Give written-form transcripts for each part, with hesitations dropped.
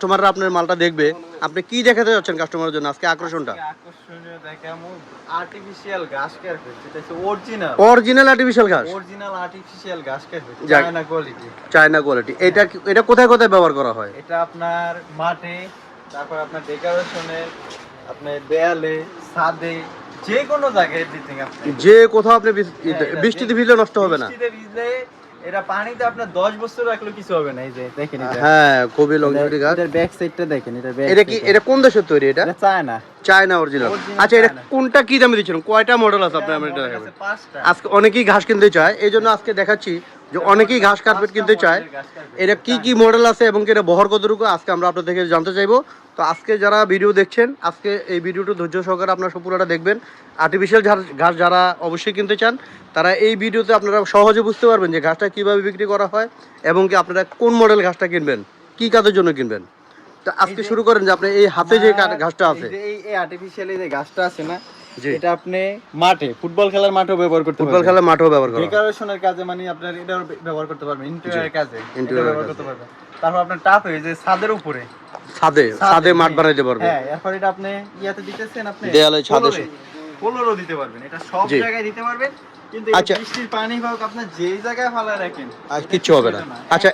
কাস্টমাররা আপনার মালটা দেখবে, আপনি কি দেখাতে যাচ্ছেন কাস্টমারের জন্য আজকে আকর্ষণটা? আকর্ষণীয় দেখামু আর্টিফিশিয়াল ঘাস কার্পেট, যেটা হচ্ছে অরিজিনাল আর্টিফিশিয়াল ঘাস, আর্টিফিশিয়াল ঘাস কার্পেট, যাক। China quality. China quality. এটা কোথায় কোথায় ব্যবহার করা হয়? এটা আপনার মাঠে, তারপর আপনার ডেকোরেশনে, আপনার দেয়ালে, ছাদে, যে কোনো জায়গায় দিতে আপনি, যে কোথাও আপনি বৃষ্টিতে ভিজলে নষ্ট হবে না। বৃষ্টিতে ভিজলে এটা পানিতে আপনার 10 বছর রাখলে কিছু হবে না। এই যে দেখেন, এটা হ্যাঁ খুবই লংজিভিটি গাছ। এটার ব্যাক সাইডটা দেখেন, এটা কি, এটা কোন দেশের তৈরি? এটা চায়না, চায়না অরিজিনাল। আচ্ছা, এটা কোনটা কি দামে দিচ্ছেন? কয়টা মডেল আছে আপনার? আমরা এটা দেখাবো। আজকে অনেকেই ঘাস কিনতে চায়, এই জন্য আজকে দেখাচ্ছি যে অনেকেই ঘাস কার্পেট কিনতে চায়। এটা কি কি মডেল আছে এবং এটা বহর কতটুকু আজকে আমরা আপনাদের থেকে জানতে চাইবো। তো আজকে যারা ভিডিও দেখছেন, আজকে এই ভিডিওটা ধৈর্য সহকারে আপনারা পুরোটা দেখবেন। আর্টিফিশিয়াল ঘাস যারা অবশ্যই কিনতে চান, তারা এই ভিডিওতে আপনারা সহজে বুঝতে পারবেন যে ঘাসটা কীভাবে বিক্রি করা হয় এবং কি আপনারা কোন মডেল ঘাসটা কিনবেন, কি কাজের জন্য কিনবেন। তো আজকে শুরু করেন যে আপনি এই হাতে যে ঘাসটা আছে, এই আর্টিফিশিয়াল যে ঘাসটা আছে না, এটা আপনি মাঠে, ফুটবল খেলার মাঠেও ব্যবহার করতে পারবেন, ফুটবল খেলার মাঠেও ব্যবহার করতে পারবেন, ডেকোরেশনের কাজে, মানে আপনার এটাও ব্যবহার করতে পারবেন, ইন্টেরিয়রের কাজে এটা ব্যবহার করতে পারবেন। তারপর আপনার টাপ হয়ে যে ছাদের উপরে, ছাদে মাঠ বানাইতে পারবেন। হ্যাঁ, এরপর এটা আপনি ইয়াতে দিতেছেন, আপনি দেয়ালে, ছাদে, পোলোরও দিতে পারবেন, এটা সব জায়গায় দিতে পারবেন। কিন্তু বৃষ্টির পানি হোক, আপনার যেই জায়গায় ফালায় রাখেন আর কিচ্ছু হবে না। আচ্ছা,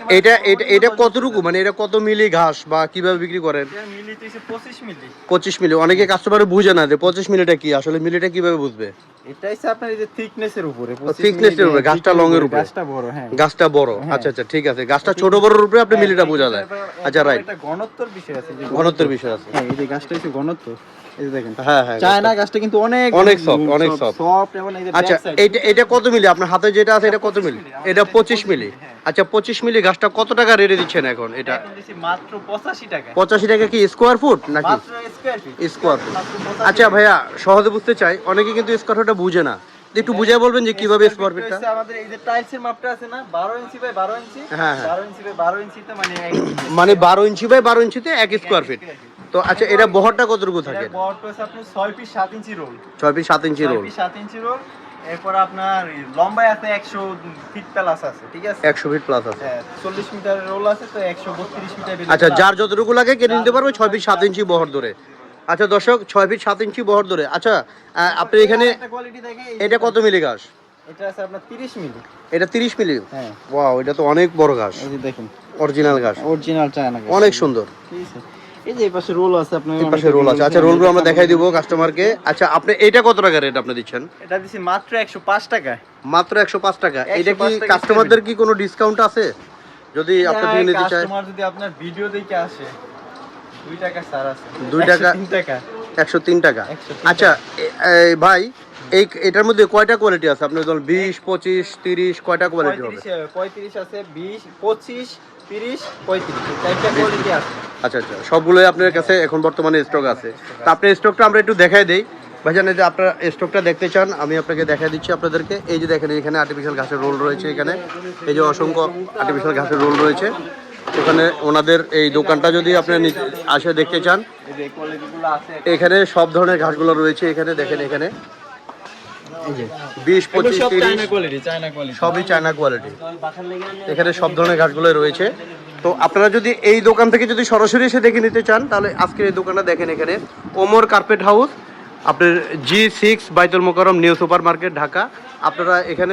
এটা কতটুকু, মানে এটা কত মিলি ঘাস বা কিভাবে বিক্রি করেন? এটা মিলিতে 25 মিলি। 25 মিলি। অনেকে কাস্টমার বুঝে না যে 25 মিলিটা কি, আসলে মিলিটা কিভাবে বুঝবে? এটা হচ্ছে আপনার এই যে থিকনেসের উপরে, থিকনেসের উপরে, গাছটা লং এর উপরে, গাছটা বড়। হ্যাঁ, গাছটা বড়। আচ্ছা আচ্ছা, ঠিক আছে। গাছটা ছোট বড়র উপরে আপনি মিলিটা বোঝা যায়। আচ্ছা, রাইট। এটা ঘনত্বের বিষয় আছে, ঘনত্বের বিষয় আছে। হ্যাঁ, এই যে গাছটা হচ্ছে ঘনত্ব, এই যে দেখেন। হ্যাঁ হ্যাঁ, চায়না গাছটা কিন্তু অনেক সফট এবং এই যে আচ্ছা, এটা কত মিলি? আপনার হাতে যেটা আছে এটা কত মিলি? এটা 25 মিলি। আচ্ছা, 25 মিলি গাছটা কত টাকা রেটে দিচ্ছেন এখন? এটা মাত্র 85 টাকা। 85 টাকা। কি স্কোয়ার ফুট নাকি? মাত্র স্কয়ার ফিট। Square foot. আচ্ছা ভাইয়া, সহজে বুঝতে চাই, অনেকে কিন্তু স্কোয়ার ফুটটা বুঝে না, একটু বুঝিয়ে বলবেন যে কিভাবে স্কোয়ার ফিটটা? আমাদের এই যে টাইলসের মাপটা আছে না, 12 ইঞ্চি বাই 12 ইঞ্চি। হ্যাঁ, 12 ইঞ্চি বাই 12 ইঞ্চিতে মানে 12 ইঞ্চি বাই 12 ইঞ্চিতে 1 স্কোয়ার ফিট। তো আচ্ছা, এটা বহরটা কতটুকু থাকে? বহরটা হচ্ছে আপনার 6 ফিট 7 ইঞ্চি রোল। 6 ফিট 7 ইঞ্চি রোল। 6 ফিট 7 ইঞ্চি রোল। এরপর আপনার লম্বায় আছে 100 ফিট প্লাস আছে, ঠিক আছে? 100 ফিট প্লাস আছে। হ্যাঁ, 40 মিটারের রোল আছে, তো 132 মিটার। আচ্ছা, যার যতটুকু লাগে কেটে নিতে পারবে 6 ফিট 7 ইঞ্চি বহর ধরে। আচ্ছা দর্শক, 6 ফিট 7 ইঞ্চি বহর ধরে। আচ্ছা, আপনি এখানে এটা কত মিলি ঘাস? এটা আছে আপনার 30 মিলি। এটা 30 মিলি? হ্যাঁ। ওয়াও, এটা তো অনেক বড় ঘাস। এই যে দেখেন, অরিজিনাল ঘাস, অরিজিনাল চায়না ঘাস, অনেক সুন্দর। ঠিক আছে। এই যে এই পাশে রোল আছে, আপনার এই পাশে রোল আছে। আচ্ছা, রোলগুলো আমরা দেখাই দিব কাস্টমারকে। আচ্ছা, আপনি এটা কত টাকা রেট আপনি দিচ্ছেন? এটা দিছি মাত্র 105 টাকা। মাত্র 105 টাকা। এটা কি 105 টাকা কাস্টমারদের কি কোনো ডিসকাউন্ট আছে যদি আপনি থেকে নিতে চায়? কাস্টমার যদি আপনার ভিডিও দেখে আসে, 2 টাকা ছাড় আছে। 2 টাকা, 3 টাকা, 103 টাকা। 103 আচ্ছা ভাই, এটার মধ্যে কয়টা কোয়ালিটি আছে? আপনার ধরুন 20, 25, 30 কয়টা কোয়ালিটি হবে? 35 আছে, 20, 25, 30, 35 চারটা কোয়ালিটি আছে। আচ্ছা আচ্ছা, সবগুলোই আপনার কাছে এখন বর্তমানে স্টক আছে। তো আপনি স্টকটা আমরা একটু দেখাই দেই ভাইজান। এই যে আপনারা স্টকটা দেখতে চান, আমি আপনাকে দেখাই দিচ্ছি আপনাদেরকে। এই যে দেখেন, এখানে আর্টিফিশিয়াল ঘাসের রোল রয়েছে। এখানে এই যে অসংখ্য আর্টিফিশিয়াল ঘাসের রোল রয়েছে। ওখানে ওনাদের এই দোকানটা যদি আপনি আসে দেখতে চান, এই যে কোয়ালিটিগুলো আছে, এখানে সব ধরনের ঘাসগুলো রয়েছে। এখানে দেখেন, এখানে এই যে 20, 25, 30 চায়না কোয়ালিটি, সবই চায়না কোয়ালিটি। এখানে সব ধরনের ঘাসগুলো রয়েছে। তো আপনারা যদি এই দোকান থেকে যদি সরাসরি এসে দেখে নিতে চান, তাহলে আজকের এই দোকানটা দেখেন। এখানে ওমর কার্পেট হাউস, আপনার G6 Baitul Mukarram new super market, Dhaka. আপনারা এখানে